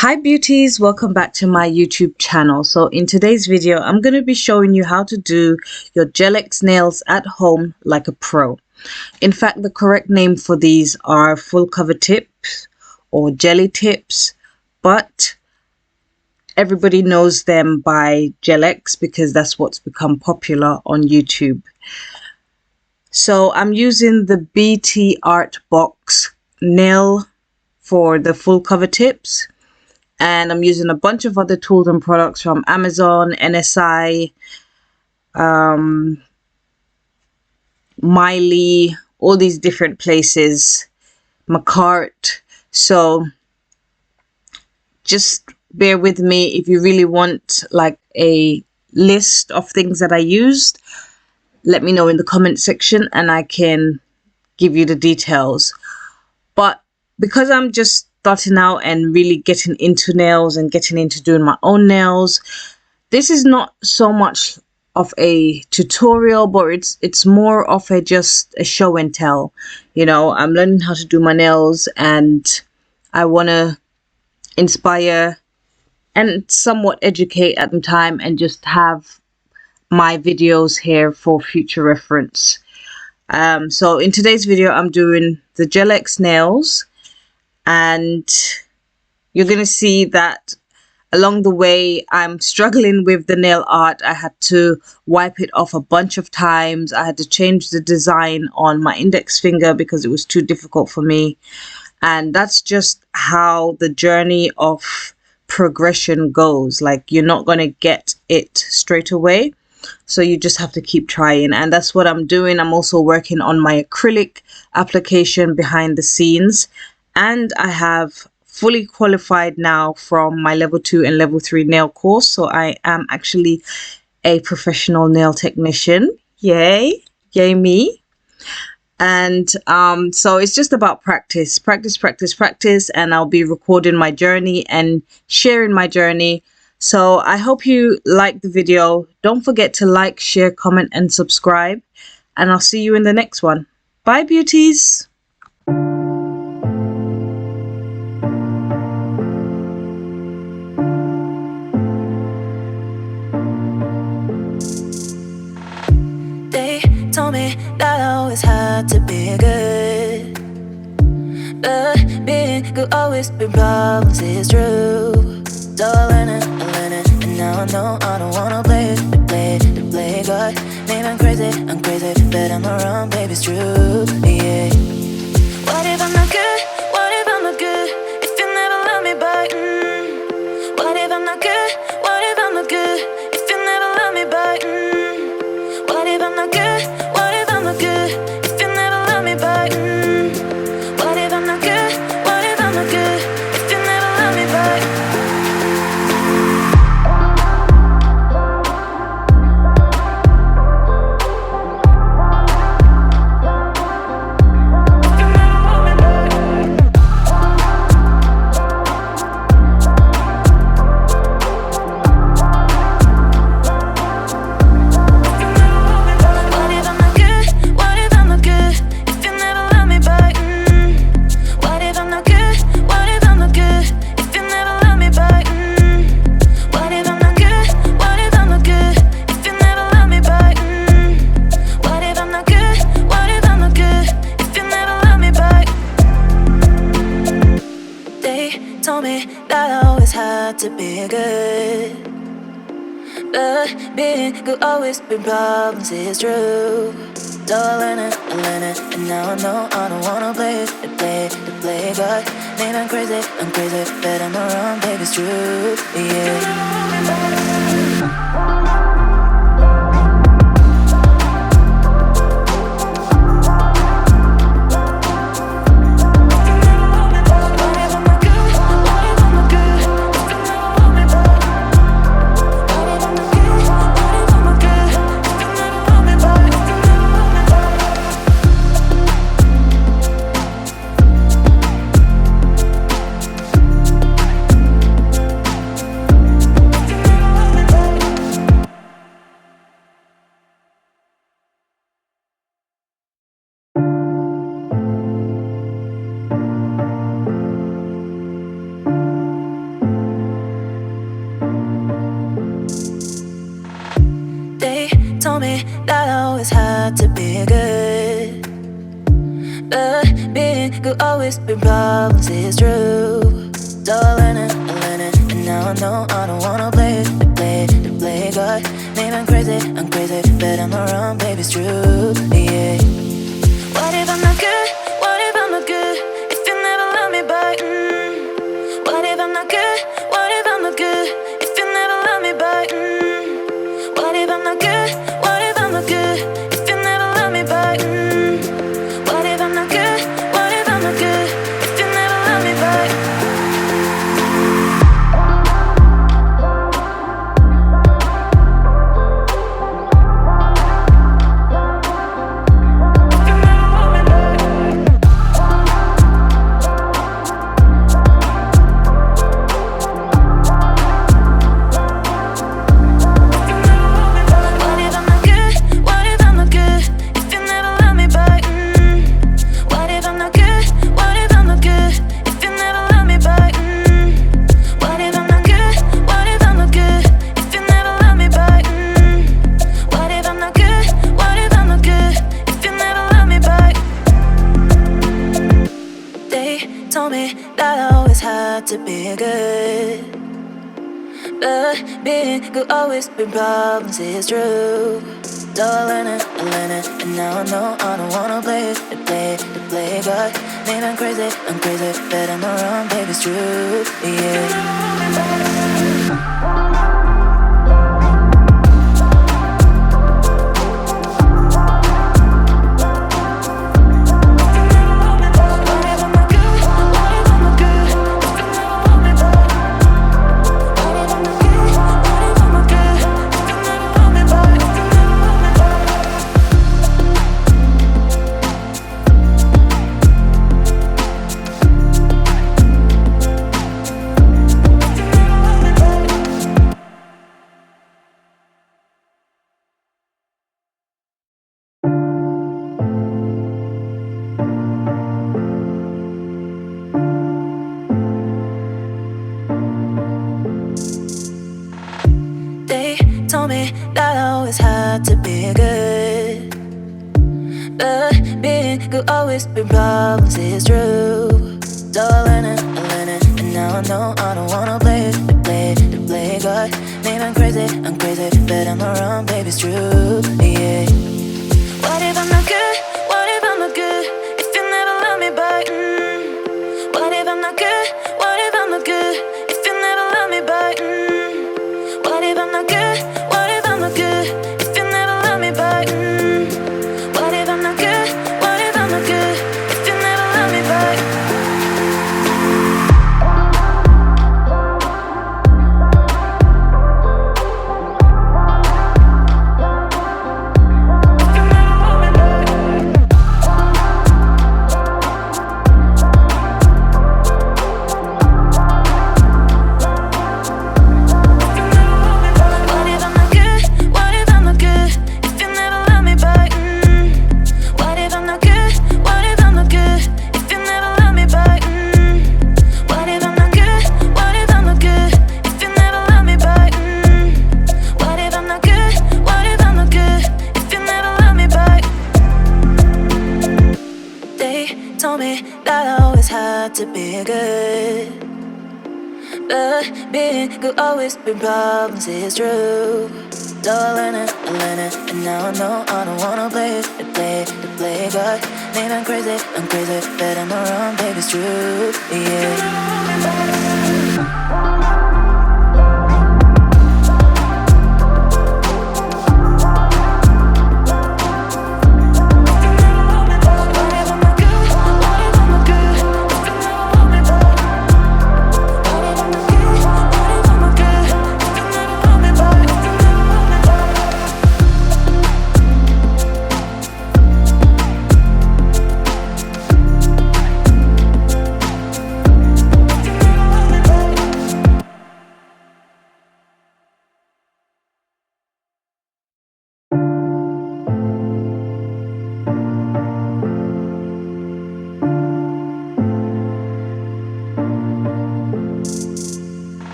Hi beauties, welcome back to my YouTube channel. So in today's video, I'm going to be showing you how to do your gelx nails at home like a pro. In fact, the correct name for these are full cover tips or jelly tips, but everybody knows them by gelx because that's what's become popular on YouTube. So I'm using the BT Art Box nail for the full cover tips. And I'm using a bunch of other tools and products from Amazon, NSI, Miley, all these different places, Macart. So just bear with me. If you really want like a list of things that I used, let me know in the comment section and I can give you the details. But because I'm just starting out and really getting into nails and getting into doing my own nails, this is not so much of a tutorial, but it's more of a just a show and tell. You know, I'm learning how to do my nails and I want to inspire and somewhat educate at the time and just have my videos here for future reference. So in today's video, I'm doing the gelx nails. And you're going to see that along the way, I'm struggling with the nail art. I had to wipe it off a bunch of times. I had to change the design on my index finger because it was too difficult for me. And that's just how the journey of progression goes. Like, you're not going to get it straight away. So you just have to keep trying. And that's what I'm doing. I'm also working on my acrylic application behind the scenes. And I have fully qualified now from my level 2 and level 3 nail course. So I am actually a professional nail technician. Yay. Yay me. And so it's just about practice. And I'll be recording my journey and sharing my journey. So I hope you like the video. Don't forget to like, share, comment, and subscribe. And I'll see you in the next one. Bye, beauties. Told me that I always had to be good, but being good always been problems, it's true. So I learned it, and now I know I don't wanna play God. Maybe I'm crazy, but I'm not wrong, baby, it's true, yeah. What if I'm not good? What if I'm not good? If you never love me back, What if I'm not good? What if I'm not good? If you never love me back, What if I'm not good? What if I'm not good? If you never love me back, What if I'm not good? What if I'm not good? If you never love me back. Told me that I always had to be good, but being good always been problems, it's true. So I learned it, and now I know I don't wanna play God. Maybe I'm crazy, but I'm not wrong, baby, it's true, yeah. be good. Being good always been problems, it's true. So I learned it, and now I know I don't wanna play God. Maybe I'm crazy, but I'm not wrong, baby, it's true, yeah. What if I'm not good? What if I'm not good? If you never love me back, What if I'm not good? What if I'm not good? If you never love me back, What if I'm not good? What if I'm not good? If you never love me back, What if I'm not good? What if I'm not good? If you never love me back. To be good, but being good always been problems, it's true. So I learned it, and now I know I don't wanna play God. Maybe I'm crazy, but I'm not wrong, baby, it's true, yeah. That I always had to be good, but being good always been problems, it's true. So I learned it, and now I know I don't wanna play God. Maybe I'm crazy, but I'm not wrong, baby, it's true, yeah. What if I'm not good? What if I'm not good? If you never love me back, What if I'm not good? What if I'm not good? If you never love me back, What if I'm not good? What if I'm not good? If you never love me back, What if I'm not good? What if I'm not good? If you never love me back. To be good, but being good always been problems, it's true. So I learned it, and now I know I don't wanna play God. Maybe I'm crazy, but I'm not wrong, baby, it's true, yeah.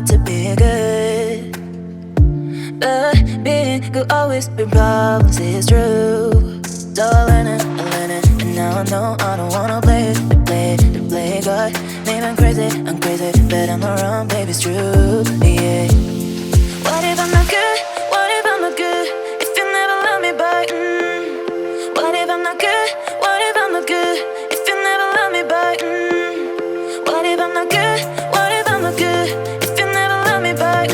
To be good, but being good always be problems, it's true. So I learn it, and now I know I don't wanna play God. Maybe I'm crazy, but I'm not wrong, baby, it's true, yeah. What if I'm not good? What if I'm not good? If you never love me back, What if I'm not good? What if I'm not good? If you never love me back, What if I'm not good? What if I'm not good? If you never love me back,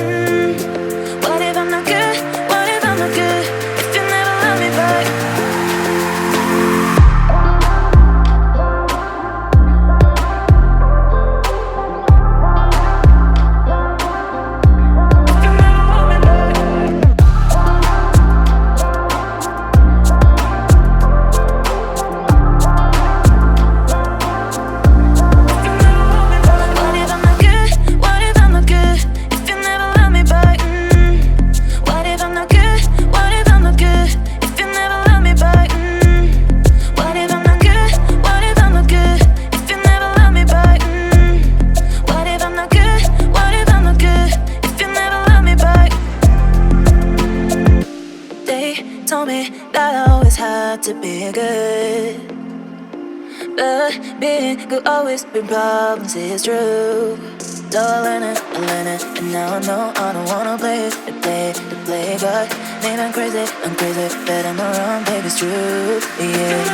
What if I'm not good? What if I'm not good? If you never love me back. To be good, but being good always been problems, it's true. So I learn it, and now I know I don't wanna play God. Maybe I'm crazy, but I'm not wrong, baby, it's true, yeah.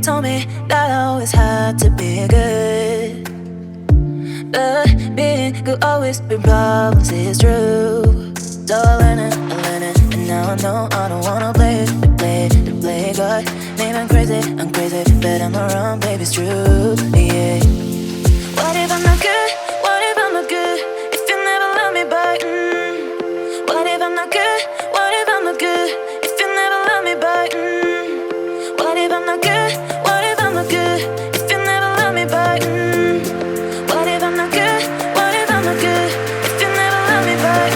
Told me that I always had to be good, but being good always been problems, it's true. So I learn it, and now I know I don't wanna play God. Maybe I'm crazy, but I'm not wrong, baby, it's true, yeah. What if I'm not good? What if I'm not good? If you never love me back, What if I'm not good? What if I'm not good? If you never love me back, What if I'm not good? What if I'm not good? If you never love me back, What if I'm not good? What if I'm not good? If you never love me back.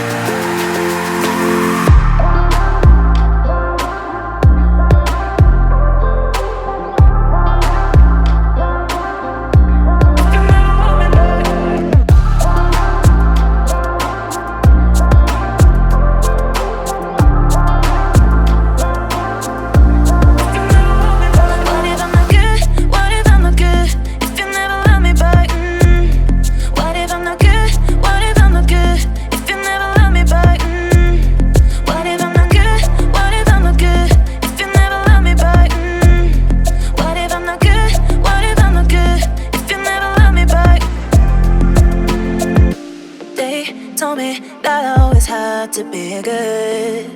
To be good,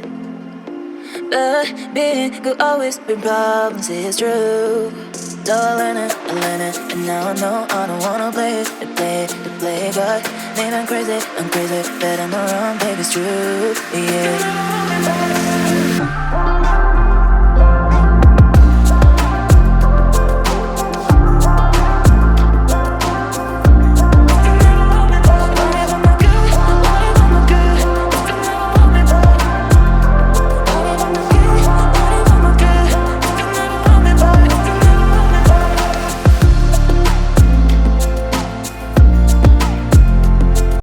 but being good always been problems, it's true. So I learn it, and now I know I don't wanna play God. Maybe I'm crazy, but I'm not wrong, baby, it's true, yeah.